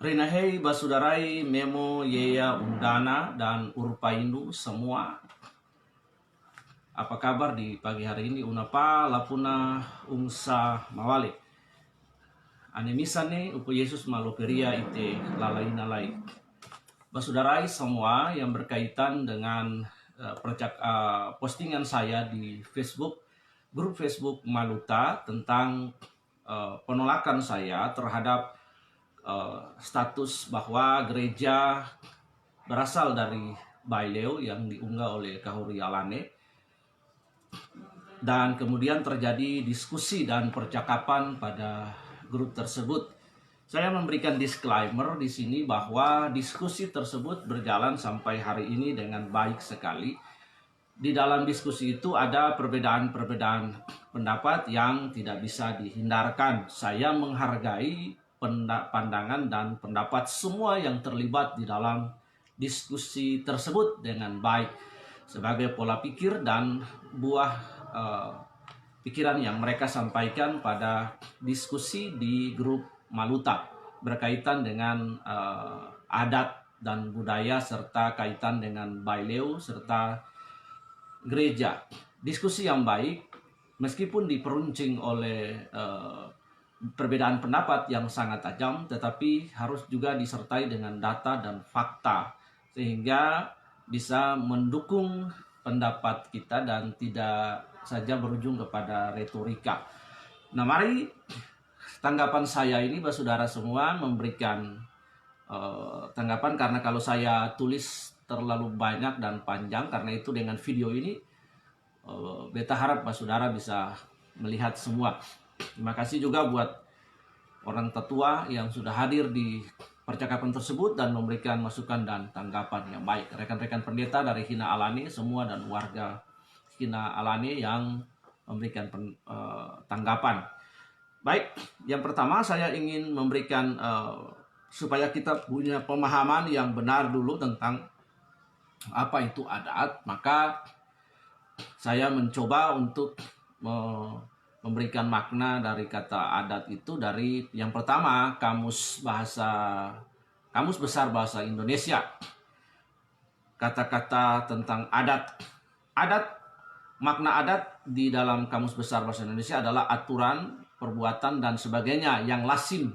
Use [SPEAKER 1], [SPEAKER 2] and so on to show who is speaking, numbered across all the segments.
[SPEAKER 1] Rinahei basudarai memo yeya undana dan urpaindu semua. Apa kabar di pagi hari ini? Unapa lapuna unsa mawale. Anemisane upo Yesus malokeria ite lalai. Basudarai semua yang berkaitan dengan postingan saya di Facebook, grup Facebook Maluta tentang penolakan saya terhadap status bahwa gereja berasal dari Baileo yang diunggah oleh Kahuri Alane, dan kemudian terjadi diskusi dan percakapan pada grup tersebut. Saya memberikan disclaimer di sini bahwa diskusi tersebut berjalan sampai hari ini dengan baik sekali. Di dalam diskusi itu ada perbedaan-perbedaan pendapat yang tidak bisa dihindarkan. Saya menghargai pandangan dan pendapat semua yang terlibat di dalam diskusi tersebut dengan baik sebagai pola pikir dan buah pikiran yang mereka sampaikan pada diskusi di grup Maluta berkaitan dengan adat dan budaya serta kaitan dengan Baileo serta gereja. Diskusi yang baik meskipun diperuncing oleh perbedaan pendapat yang sangat tajam, tetapi harus juga disertai dengan data dan fakta sehingga bisa mendukung pendapat kita dan tidak saja berujung kepada retorika. Nah, mari tanggapan saya ini, saudara semua, memberikan tanggapan karena kalau saya tulis terlalu banyak dan panjang, karena itu dengan video ini beta harap saudara bisa melihat semua. Terima kasih juga buat orang tetua yang sudah hadir di percakapan tersebut dan memberikan masukan dan tanggapan yang baik. Rekan-rekan pendeta dari Hina Alane semua dan warga Hina Alane yang memberikan tanggapan. Baik, yang pertama saya ingin memberikan supaya kita punya pemahaman yang benar dulu tentang apa itu adat, maka saya mencoba untuk memberikan makna dari kata adat itu dari yang pertama Kamus Besar Bahasa Indonesia. Kata-kata tentang adat. Makna adat di dalam Kamus Besar Bahasa Indonesia adalah aturan, perbuatan, dan sebagainya yang lazim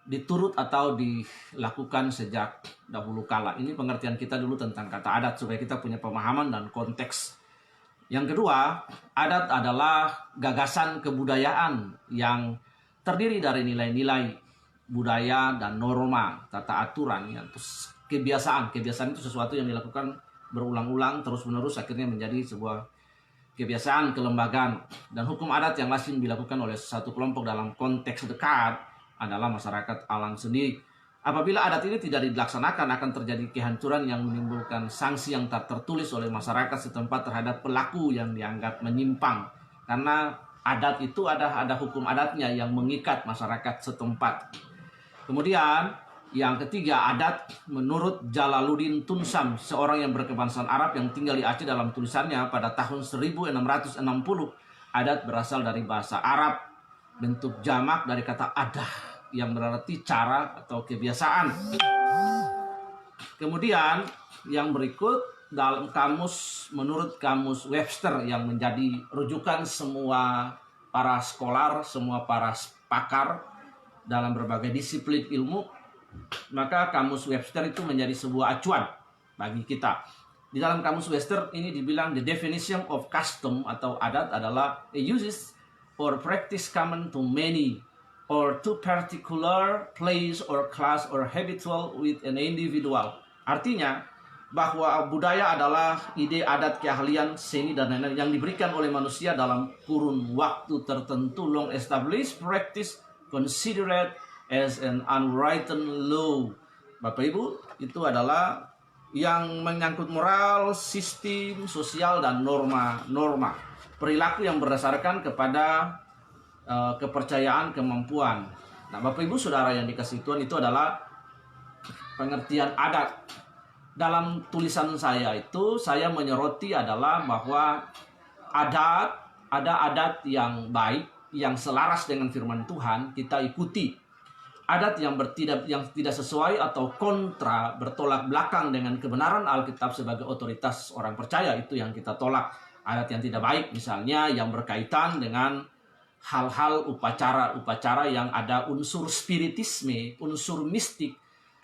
[SPEAKER 1] diturut atau dilakukan sejak dahulu kala. Ini pengertian kita dulu tentang kata adat supaya kita punya pemahaman dan konteks. Yang kedua, adat adalah gagasan kebudayaan yang terdiri dari nilai-nilai budaya dan norma, tata aturan, ya. Terus kebiasaan itu sesuatu yang dilakukan berulang-ulang terus-menerus akhirnya menjadi sebuah kebiasaan kelembagaan. Dan hukum adat yang lazim dilakukan oleh satu kelompok dalam konteks dekat adalah masyarakat alang sendiri. Apabila adat ini tidak dilaksanakan, akan terjadi kehancuran yang menimbulkan sanksi yang tak tertulis oleh masyarakat setempat terhadap pelaku yang dianggap menyimpang. Karena adat itu ada hukum adatnya yang mengikat masyarakat setempat. Kemudian yang ketiga, adat menurut Jalaluddin Tunsam, seorang yang berkebangsaan Arab yang tinggal di Aceh, dalam tulisannya pada tahun 1660, adat berasal dari bahasa Arab, bentuk jamak dari kata adah yang berarti cara atau kebiasaan. Kemudian yang berikut dalam menurut Kamus Webster yang menjadi rujukan semua para skolar, semua para pakar dalam berbagai disiplin ilmu, maka Kamus Webster itu menjadi sebuah acuan bagi kita. Di dalam Kamus Webster ini dibilang the definition of custom atau adat adalah a uses or practice common to many or to particular place or class or habitual with an individual. Artinya bahwa budaya adalah ide, adat, keahlian, seni, dan lain-lain yang diberikan oleh manusia dalam kurun waktu tertentu, long established practice considered as an unwritten law. Bapak Ibu, itu adalah yang menyangkut moral, sistem sosial, dan norma perilaku yang berdasarkan kepada kepercayaan, kemampuan. Nah, Bapak Ibu Saudara yang dikasihi Tuhan, itu adalah pengertian adat. Dalam tulisan saya itu, saya menyoroti adalah bahwa ada adat yang baik, yang selaras dengan firman Tuhan, kita ikuti. adat yang tidak sesuai atau kontra, bertolak belakang dengan kebenaran Alkitab sebagai otoritas orang percaya, itu yang kita tolak. Adat yang tidak baik misalnya yang berkaitan dengan hal-hal upacara yang ada unsur spiritisme, unsur mistik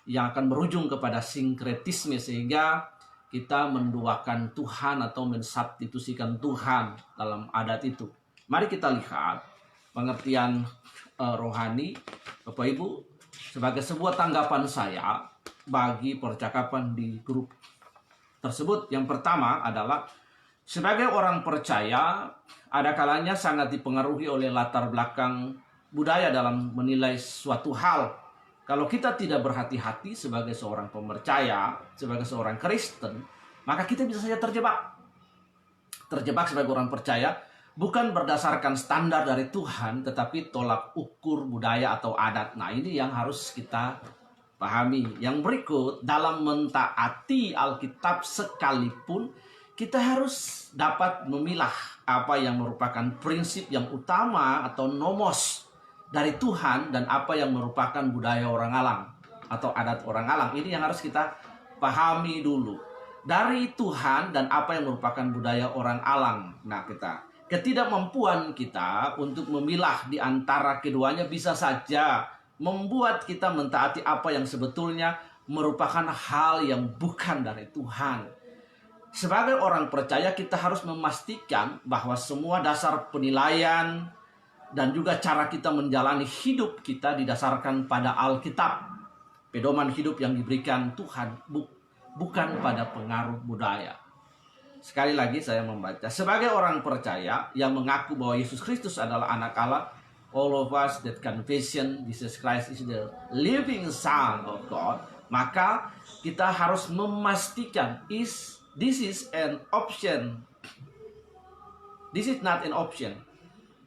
[SPEAKER 1] yang akan berujung kepada sinkretisme sehingga kita menduakan Tuhan atau mensubstitusikan Tuhan dalam adat itu. Mari kita lihat pengertian rohani, Bapak Ibu, sebagai sebuah tanggapan saya bagi percakapan di grup tersebut. Yang pertama adalah sebagai orang percaya, ada kalanya sangat dipengaruhi oleh latar belakang budaya dalam menilai suatu hal. Kalau kita tidak berhati-hati sebagai seorang pemercaya, sebagai seorang Kristen, maka kita bisa saja terjebak. Terjebak sebagai orang percaya bukan berdasarkan standar dari Tuhan, tetapi tolak ukur budaya atau adat. Nah, ini yang harus kita pahami. Yang berikut, dalam mentaati Alkitab sekalipun, kita harus dapat memilah apa yang merupakan prinsip yang utama atau nomos dari Tuhan dan apa yang merupakan budaya orang alang atau adat orang alang. Ini yang harus kita pahami dulu. Dari Tuhan dan apa yang merupakan budaya orang alang. Nah, ketidakmampuan kita untuk memilah di antara keduanya bisa saja membuat kita mentaati apa yang sebetulnya merupakan hal yang bukan dari Tuhan. Sebagai orang percaya, kita harus memastikan bahwa semua dasar penilaian dan juga cara kita menjalani hidup kita didasarkan pada Alkitab, pedoman hidup yang diberikan Tuhan, bukan pada pengaruh budaya. Sekali lagi saya membaca, sebagai orang percaya yang mengaku bahwa Yesus Kristus adalah anak Allah, all of us that confession Jesus Christ is the living Son of God, maka kita harus memastikan this is an option. This is not an option,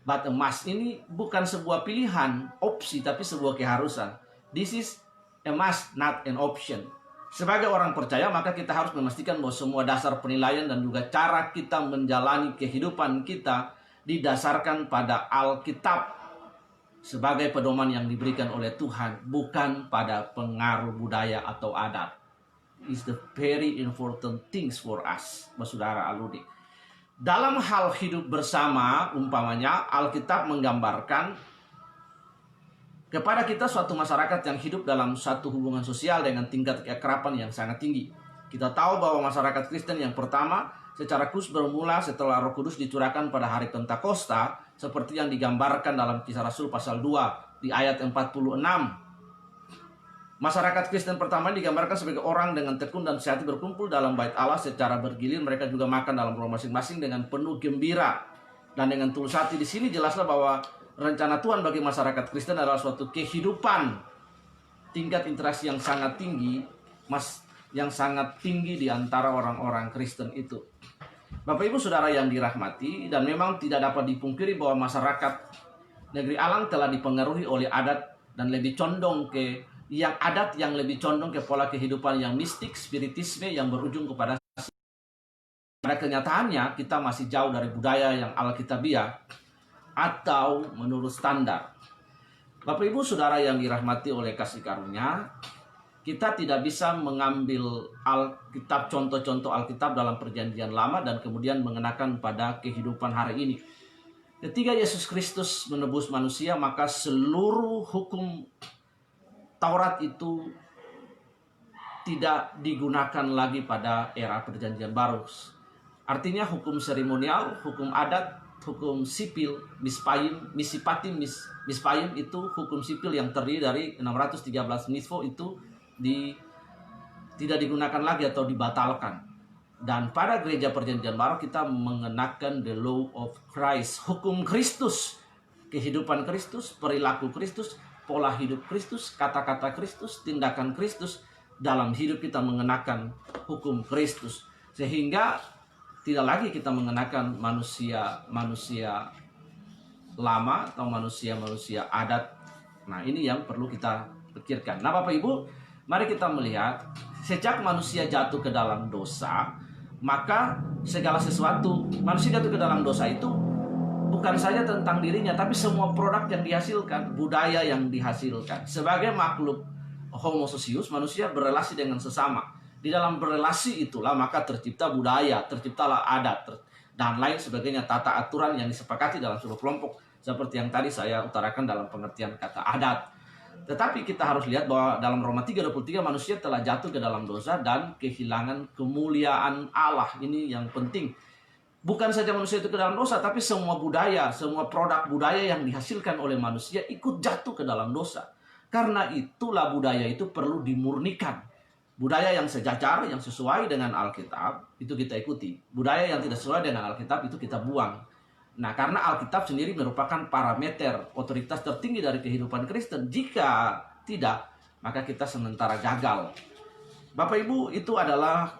[SPEAKER 1] but a must. Ini bukan sebuah pilihan, opsi, tapi sebuah keharusan. This is a must, not an option. Sebagai orang percaya, maka kita harus memastikan bahwa semua dasar penilaian dan juga cara kita menjalani kehidupan kita didasarkan pada Alkitab sebagai pedoman yang diberikan oleh Tuhan, bukan pada pengaruh budaya atau adat. Is the very important things for us, Saudara Aludi. Dalam hal hidup bersama, umpamanya Alkitab menggambarkan kepada kita suatu masyarakat yang hidup dalam satu hubungan sosial dengan tingkat keakraban yang sangat tinggi. Kita tahu bahwa masyarakat Kristen yang pertama secara khusus bermula setelah Roh Kudus dicurahkan pada hari Pentakosta, seperti yang digambarkan dalam Kisah Rasul pasal 2 di ayat 46. Masyarakat Kristen pertama digambarkan sebagai orang dengan tekun dan sehati berkumpul dalam bait Allah secara bergilir. Mereka juga makan dalam rumah masing-masing dengan penuh gembira dan dengan tulus hati. Di sini jelaslah bahwa rencana Tuhan bagi masyarakat Kristen adalah suatu kehidupan tingkat interaksi yang sangat tinggi, yang sangat tinggi di antara orang-orang Kristen itu. Bapak Ibu Saudara yang dirahmati, dan memang tidak dapat dipungkiri bahwa masyarakat negeri Alang telah dipengaruhi oleh adat dan lebih condong ke adat yang lebih condong ke pola kehidupan yang mistik, spiritisme yang berujung kepada. Pada kenyataannya kita masih jauh dari budaya yang alkitabiah atau menurut standar. Bapak Ibu Saudara yang dirahmati oleh kasih karunia, kita tidak bisa mengambil Alkitab, contoh-contoh Alkitab dalam perjanjian lama dan kemudian mengenakan pada kehidupan hari ini. Ketika Yesus Kristus menebus manusia, maka seluruh hukum Taurat itu tidak digunakan lagi pada era perjanjian baru. Artinya hukum seremonial, hukum adat, hukum sipil, mispayim itu hukum sipil yang terdiri dari 613 mitzvot itu tidak digunakan lagi atau dibatalkan. Dan pada gereja perjanjian baru kita mengenakan the law of Christ, hukum Kristus, kehidupan Kristus, perilaku Kristus, pola hidup Kristus, kata-kata Kristus, tindakan Kristus. Dalam hidup kita mengenakan hukum Kristus, sehingga tidak lagi kita mengenakan manusia lama atau manusia adat. Nah, ini yang perlu kita pikirkan. Nah, Bapak Ibu, mari kita melihat sejak manusia jatuh ke dalam dosa, maka segala sesuatu manusia jatuh ke dalam dosa itu bukan saja tentang dirinya, tapi semua produk yang dihasilkan, budaya yang dihasilkan. Sebagai makhluk homo socius, manusia berelasi dengan sesama. Di dalam berelasi itulah maka tercipta budaya, terciptalah adat, dan lain sebagainya, tata aturan yang disepakati dalam sebuah kelompok. Seperti yang tadi saya utarakan dalam pengertian kata adat. Tetapi kita harus lihat bahwa dalam Roma 3:23 manusia telah jatuh ke dalam dosa dan kehilangan kemuliaan Allah. Ini yang penting. Bukan saja manusia itu ke dalam dosa, tapi semua budaya, semua produk budaya yang dihasilkan oleh manusia ikut jatuh ke dalam dosa. Karena itulah budaya itu perlu dimurnikan. Budaya yang sejajar, yang sesuai dengan Alkitab, itu kita ikuti. Budaya yang tidak sesuai dengan Alkitab, itu kita buang. Nah, karena Alkitab sendiri merupakan parameter otoritas tertinggi dari kehidupan Kristen. Jika tidak, maka kita sementara gagal. Bapak Ibu, itu adalah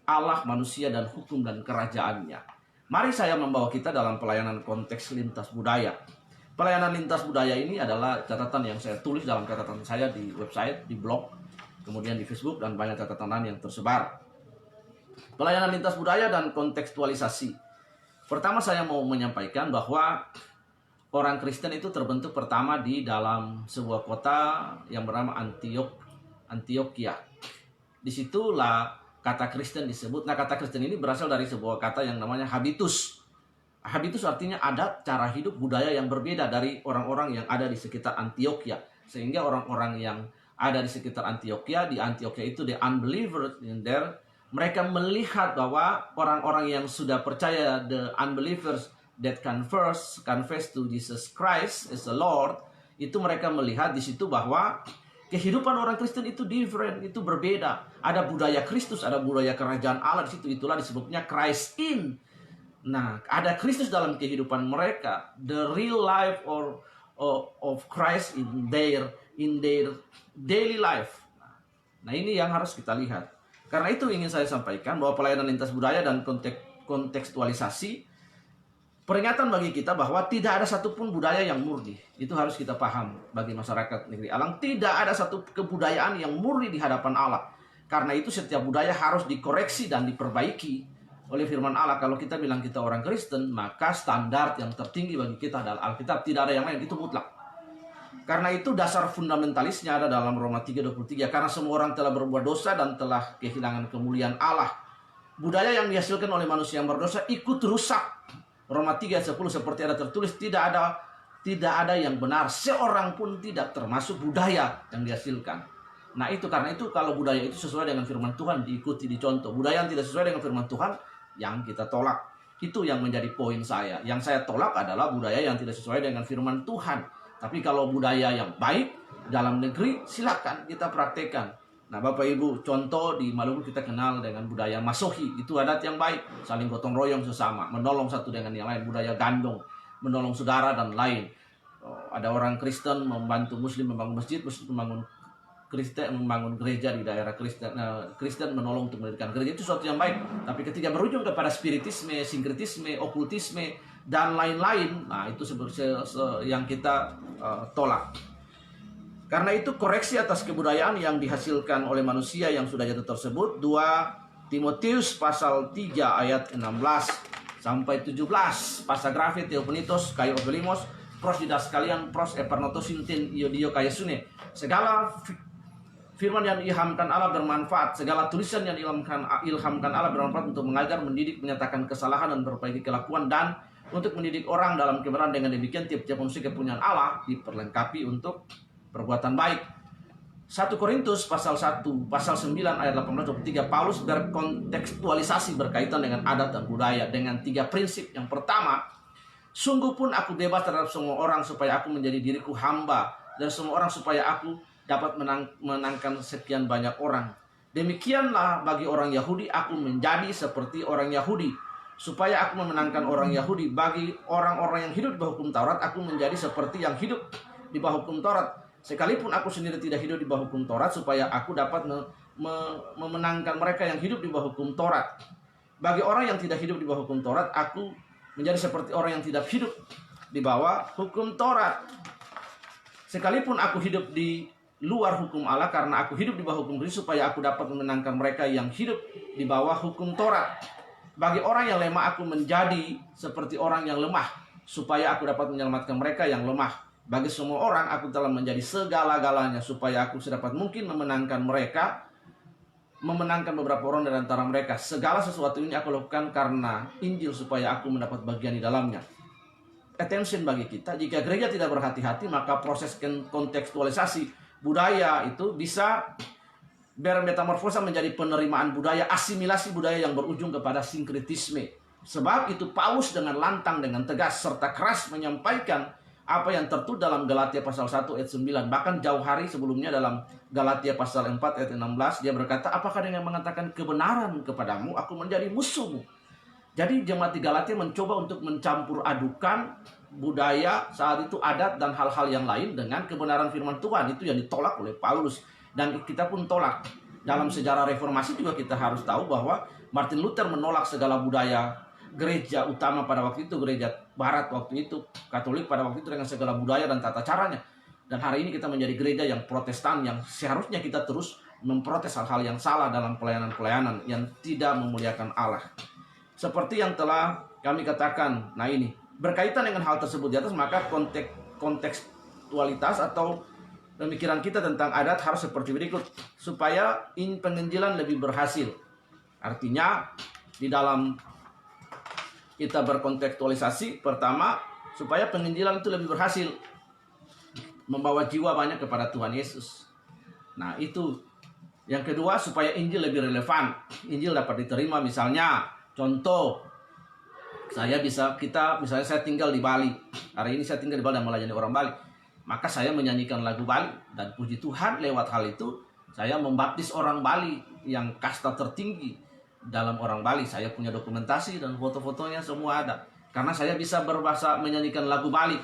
[SPEAKER 1] Allah, manusia, dan hukum dan kerajaannya. Mari saya membawa kita dalam pelayanan konteks lintas budaya. Pelayanan lintas budaya ini adalah catatan yang saya tulis dalam catatan saya di website, di blog, kemudian di Facebook, dan banyak catatan lain yang tersebar. Pelayanan lintas budaya dan kontekstualisasi. Pertama saya mau menyampaikan bahwa orang Kristen itu terbentuk pertama di dalam sebuah kota yang bernama Antioquia. Disitulah kata Kristen disebut. Nah, kata Kristen ini berasal dari sebuah kata yang namanya habitus. Habitus artinya adat, cara hidup, budaya yang berbeda dari orang-orang yang ada di sekitar Antioquia. Sehingga orang-orang yang ada di sekitar Antioquia, di Antioquia itu the unbelievers in there, mereka melihat bahwa orang-orang yang sudah percaya, the unbelievers that confess to Jesus Christ as the Lord, itu mereka melihat di situ bahwa kehidupan orang Kristen itu different, itu berbeda. Ada budaya Kristus, ada budaya kerajaan Allah di situ. Itulah disebutnya Christ in. Nah, ada Kristus dalam kehidupan mereka, the real life of Christ in their daily life. Nah, ini yang harus kita lihat. Karena itu ingin saya sampaikan bahwa pelayanan lintas budaya dan kontekstualisasi, peringatan bagi kita bahwa tidak ada satupun budaya yang murni. Itu harus kita paham bagi masyarakat negeri Alang. Tidak ada satu kebudayaan yang murni di hadapan Allah. Karena itu setiap budaya harus dikoreksi dan diperbaiki oleh firman Allah. Kalau kita bilang kita orang Kristen, maka standar yang tertinggi bagi kita adalah Alkitab. Tidak ada yang lain, itu mutlak. Karena itu dasar fundamentalisnya ada dalam Roma 3:23. Karena semua orang telah berbuat dosa dan telah kehilangan kemuliaan Allah. Budaya yang dihasilkan oleh manusia yang berdosa ikut rusak. Roma 3:10 seperti ada tertulis, tidak ada yang benar, seorang pun tidak, termasuk budaya yang dihasilkan. Nah, itu karena itu kalau budaya itu sesuai dengan firman Tuhan diikuti, dicontoh. Budaya yang tidak sesuai dengan firman Tuhan yang kita tolak. Itu yang menjadi poin saya. Yang saya tolak adalah budaya yang tidak sesuai dengan firman Tuhan. Tapi kalau budaya yang baik dalam negeri, silakan kita praktekkan. Nah, Bapak Ibu, contoh di Maluku kita kenal dengan budaya Masohi. Itu adat yang baik, saling gotong royong sesama, menolong satu dengan yang lain. Budaya gandong, menolong saudara dan lain. Ada orang Kristen membantu Muslim membangun masjid, Muslim membangun gereja di daerah Kristen. Kristen menolong untuk mendirikan gereja. Itu sesuatu yang baik. Tapi ketika berujung kepada spiritisme, sinkretisme, okultisme, dan lain-lain, nah itu yang kita tolak. Karena itu koreksi atas kebudayaan yang dihasilkan oleh manusia yang sudah jatuh tersebut. 2 Timotius pasal 3 ayat 16 sampai 17. Pasagrafe Theoponitos Kai Obelimos pros didas kalian pros epernotosintin iodio kayasune. Segala firman yang diilhamkan Allah bermanfaat. Segala tulisan yang diilhamkan Allah bermanfaat untuk mengajar, mendidik, menyatakan kesalahan dan memperbaiki kelakuan, dan untuk mendidik orang dalam kebenaran. Dengan demikian tiap-tiap manusia kepunyaan Allah diperlengkapi untuk perbuatan baik. 1 Korintus pasal 1, pasal 9 ayat 18-23, Paulus berkontekstualisasi berkaitan dengan adat dan budaya dengan 3 prinsip. Yang pertama, sungguh pun aku bebas terhadap semua orang supaya aku menjadi diriku hamba, dan semua orang supaya aku dapat menangkan sekian banyak orang. Demikianlah bagi orang Yahudi, aku menjadi seperti orang Yahudi, supaya aku memenangkan orang Yahudi. Bagi orang-orang yang hidup di bawah hukum Taurat, aku menjadi seperti yang hidup di bawah hukum Taurat. Sekalipun aku sendiri tidak hidup di bawah hukum Taurat, supaya aku dapat memenangkan mereka yang hidup di bawah hukum Taurat. Bagi orang yang tidak hidup di bawah hukum Taurat, aku menjadi seperti orang yang tidak hidup di bawah hukum Taurat. Sekalipun aku hidup di luar hukum Allah, karena aku hidup di bawah hukum Kristus, supaya aku dapat memenangkan mereka yang hidup di bawah hukum Taurat. Bagi orang yang lemah, aku menjadi seperti orang yang lemah, supaya aku dapat menyelamatkan mereka yang lemah. Bagi semua orang aku telah menjadi segala-galanya supaya aku sedapat mungkin memenangkan mereka, memenangkan beberapa orang dari antara mereka. Segala sesuatu ini aku lakukan karena Injil supaya aku mendapat bagian di dalamnya. Attention bagi kita, jika gereja tidak berhati-hati, maka proses kontekstualisasi budaya itu bisa bermetamorfosa menjadi penerimaan budaya, asimilasi budaya yang berujung kepada sinkretisme. Sebab itu Paulus dengan lantang, dengan tegas, serta keras menyampaikan apa yang tertulis dalam Galatia pasal 1 ayat 9. Bahkan jauh hari sebelumnya dalam Galatia pasal 4 ayat 16, dia berkata, apakah dengan mengatakan kebenaran kepadamu, aku menjadi musuhmu. Jadi jemaat di Galatia mencoba untuk mencampur adukan budaya saat itu, adat dan hal-hal yang lain dengan kebenaran firman Tuhan. Itu yang ditolak oleh Paulus. Dan kita pun tolak. Dalam sejarah reformasi juga kita harus tahu bahwa Martin Luther menolak segala budaya gereja utama pada waktu itu, gereja barat waktu itu, Katolik pada waktu itu dengan segala budaya dan tata caranya. Dan hari ini kita menjadi gereja yang Protestan, yang seharusnya kita terus memprotes hal-hal yang salah dalam pelayanan-pelayanan yang tidak memuliakan Allah. Seperti yang telah kami katakan, nah ini berkaitan dengan hal tersebut di atas, maka kontekstualitas atau pemikiran kita tentang adat harus seperti berikut, supaya penginjilan lebih berhasil. Artinya di dalam kita berkontekstualisasi, pertama supaya penginjilan itu lebih berhasil, membawa jiwa banyak kepada Tuhan Yesus. Nah itu. Yang kedua, supaya Injil lebih relevan, Injil dapat diterima. Misalnya contoh, misalnya saya tinggal di Bali. Hari ini saya tinggal di Bali dan melayani orang Bali. Maka saya menyanyikan lagu Bali. Dan puji Tuhan lewat hal itu, saya membaptis orang Bali yang kasta tertinggi dalam orang Bali. Saya punya dokumentasi dan foto-fotonya semua ada. Karena saya bisa berbahasa menyanyikan lagu Bali.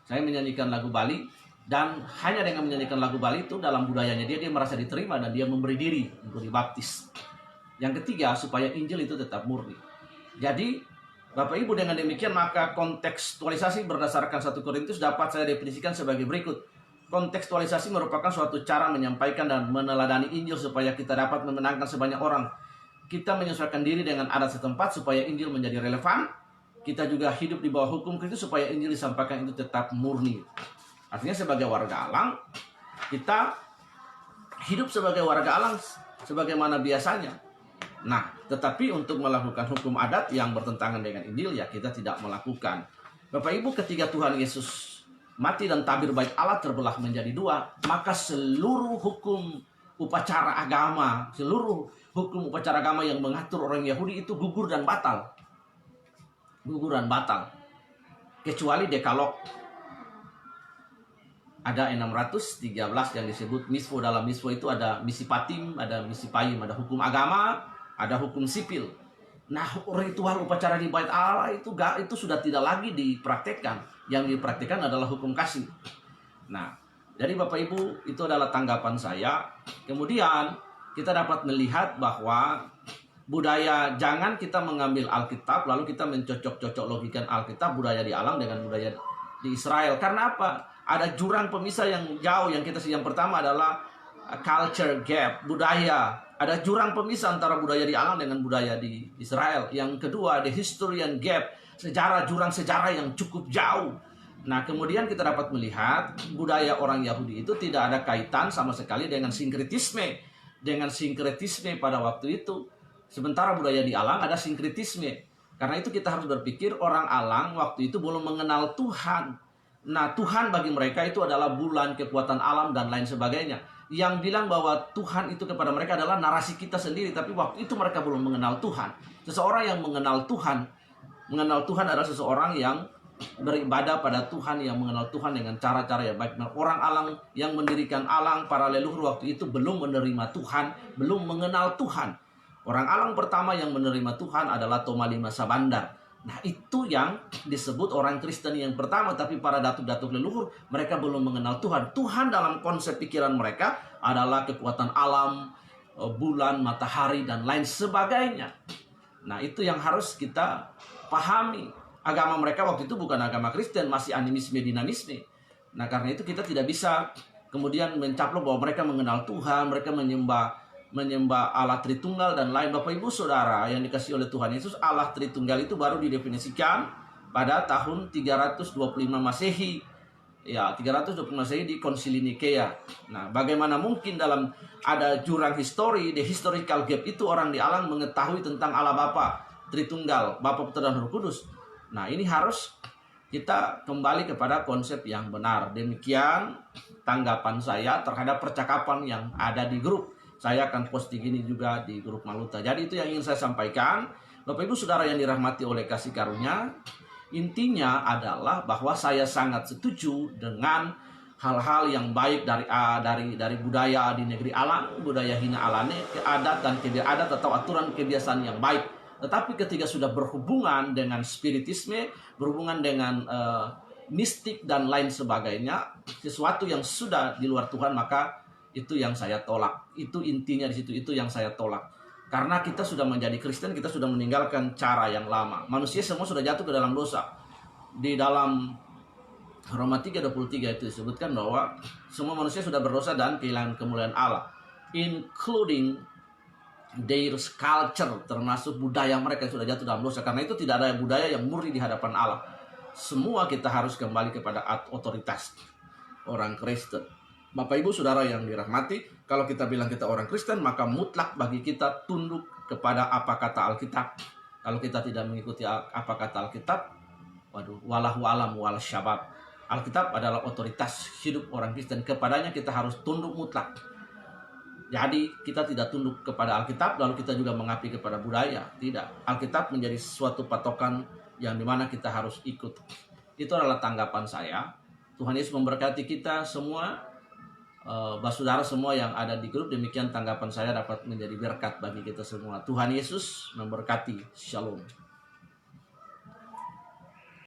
[SPEAKER 1] Saya menyanyikan lagu Bali. Dan hanya dengan menyanyikan lagu Bali itu, dalam budayanya dia merasa diterima dan dia memberi diri untuk dibaptis. Yang ketiga, supaya Injil itu tetap murni. Jadi Bapak Ibu, dengan demikian maka kontekstualisasi berdasarkan 1 Korintus dapat saya definisikan sebagai berikut. Kontekstualisasi merupakan suatu cara menyampaikan dan meneladani Injil supaya kita dapat memenangkan sebanyak orang. Kita menyesuaikan diri dengan adat setempat supaya Injil menjadi relevan. Kita juga hidup di bawah hukum Kristus supaya Injil disampaikan itu tetap murni. Artinya sebagai warga alang, kita hidup sebagai warga alang sebagaimana biasanya. Nah, tetapi untuk melakukan hukum adat yang bertentangan dengan Injil, ya kita tidak melakukan. Bapak Ibu, ketika Tuhan Yesus mati dan tabir bait Allah terbelah menjadi dua, maka seluruh hukum upacara agama yang mengatur orang Yahudi itu gugur dan batal. Gugur dan batal. Kecuali Dekalog. Ada 613 yang disebut misvo. Dalam misvo itu ada misi patim, ada misi payim, ada hukum agama, ada hukum sipil. Nah, ritual upacara di bait Allah itu sudah tidak lagi dipraktekkan. Yang dipraktekkan adalah hukum kasih. Nah, jadi Bapak Ibu, itu adalah tanggapan saya. Kemudian kita dapat melihat bahwa budaya, jangan kita mengambil Alkitab lalu kita mencocok-cocok logikan Alkitab budaya di alam dengan budaya di Israel. Karena apa? Ada jurang pemisah yang jauh. Yang pertama adalah culture gap, budaya. Ada jurang pemisah antara budaya di alam dengan budaya di Israel. Yang kedua, the historian gap, jurang sejarah yang cukup jauh. Nah, kemudian kita dapat melihat budaya orang Yahudi itu tidak ada kaitan sama sekali dengan sinkretisme. Dengan sinkretisme pada waktu itu. Sementara budaya di alam ada sinkretisme. Karena itu kita harus berpikir orang alang waktu itu belum mengenal Tuhan. Nah, Tuhan bagi mereka itu adalah bulan, kekuatan alam, dan lain sebagainya. Yang bilang bahwa Tuhan itu kepada mereka adalah narasi kita sendiri. Tapi waktu itu mereka belum mengenal Tuhan. Seseorang yang mengenal Tuhan adalah seseorang yang beribadah pada Tuhan, yang mengenal Tuhan dengan cara-cara yang baik. Nah, orang alang yang mendirikan alang, para leluhur waktu itu belum menerima Tuhan, belum mengenal Tuhan. Orang alang pertama yang menerima Tuhan adalah Tomalima Sabandar. Nah, itu yang disebut orang Kristen yang pertama. Tapi para datuk-datuk leluhur, mereka belum mengenal Tuhan. Tuhan dalam konsep pikiran mereka adalah kekuatan alam, bulan, matahari, dan lain sebagainya. Nah, itu yang harus kita pahami. Agama mereka waktu itu bukan agama Kristen, masih animisme, dinamisme. Nah, karena itu kita tidak bisa kemudian mencaplok bahwa mereka mengenal Tuhan, mereka menyembah Allah Tritunggal dan lain. Bapak Ibu Saudara yang dikasihi oleh Tuhan Yesus, Allah Tritunggal itu baru didefinisikan pada tahun 325 Masehi. Ya, 325 Masehi di Konsili Nikea. Nah, bagaimana mungkin dalam ada jurang histori, the historical gap itu orang di alam mengetahui tentang Allah Bapa Tritunggal, Bapa Putra dan Roh Kudus. Nah, ini harus kita kembali kepada konsep yang benar. Demikian tanggapan saya terhadap percakapan yang ada di grup. Saya akan posting ini juga di grup Maluta. Jadi itu yang ingin saya sampaikan. Bapak Ibu Saudara yang dirahmati oleh kasih karunia, intinya adalah bahwa saya sangat setuju dengan hal-hal yang baik dari budaya di negeri alam, budaya hina alane, adat dan adat atau aturan kebiasaan yang baik. Tetapi ketika sudah berhubungan dengan spiritisme, berhubungan dengan mistik dan lain sebagainya, sesuatu yang sudah di luar Tuhan, maka itu yang saya tolak. Itu intinya di situ, itu yang saya tolak. Karena kita sudah menjadi Kristen, kita sudah meninggalkan cara yang lama. Manusia semua sudah jatuh ke dalam dosa. Di dalam Roma 3:23 itu disebutkan bahwa semua manusia sudah berdosa dan kehilangan kemuliaan Allah, including their culture, termasuk budaya mereka yang sudah jatuh dalam dosa. Karena itu tidak ada budaya yang murni di hadapan Allah. Semua kita harus kembali kepada otoritas orang Kristen. Bapak Ibu Saudara yang dirahmati, kalau kita bilang kita orang Kristen, maka mutlak bagi kita tunduk kepada apa kata Alkitab. Kalau kita tidak mengikuti apa kata Alkitab, walahu alam wal syabab. Alkitab adalah otoritas hidup orang Kristen. Kepadanya kita harus tunduk mutlak. Jadi kita tidak tunduk kepada Alkitab, lalu kita juga mengabdi kepada budaya. Tidak. Alkitab menjadi suatu patokan yang dimana kita harus ikut. Itu adalah tanggapan saya. Tuhan Yesus memberkati kita semua. Saudara semua yang ada di grup, demikian tanggapan saya dapat menjadi berkat bagi kita semua. Tuhan Yesus memberkati. Shalom.